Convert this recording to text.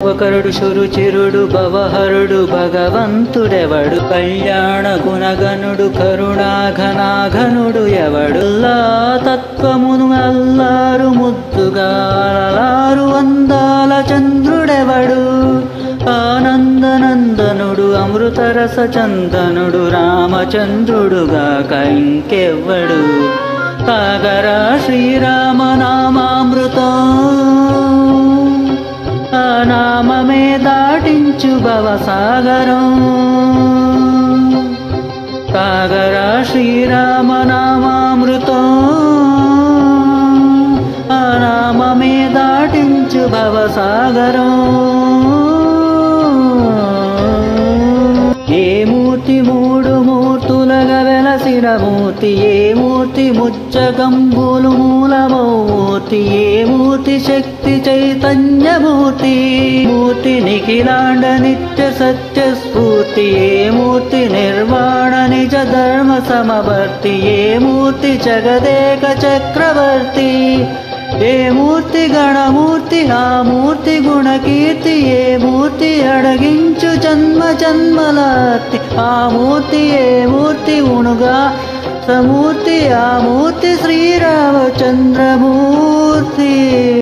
ఒకరుడు శురుచిరుడు భవహరుడు భగవంతుడెవడు కళ్యాణ గుణగణుడు కరుణాఘనాఘనుడు ఎవడు తత్వమును అల్లారు ముద్దుగా అలలారు అందాల చంద్రుడెవడు ఆనందనందనుడు అమృతరస చందనుడు రామచంద్రుడుగాక ఇంకెవ్వడు తాగరా శ్రీరామ నామామృతం ఆ నామమే దాటించు భవసాగరం తాగరా శ్రీరామ నామామృతం ఆ నామమే దాటించు భవసాగరం ఏ మూర్తి మూడు మూర్తులగా వెలసిన మూర్తి ఏ మూర్తి ముచ్చగంబులు మూలమౌ మూర్తి ఏ మూర్తి శక్తి చైతన్యమూర్తి మూర్తి నిఖిలాండ నిత్య సత్య స్ఫూర్తి ఏ మూర్తి నిర్వాణ నిజ ధర్మ సమవర్తి ఏ మూర్తి జగదేక చక్రవర్తి ఏ మూర్తి గణమూర్తి ఆ మూర్తి గుణకీర్తి ఏ మూర్తి అడగించు జన్మ జన్మలార్తి ఆ మూర్తి ఏ మూర్తి ఉణుగా సమూర్తి ఆ మూర్తి శ్రీరామచంద్రమూర్తి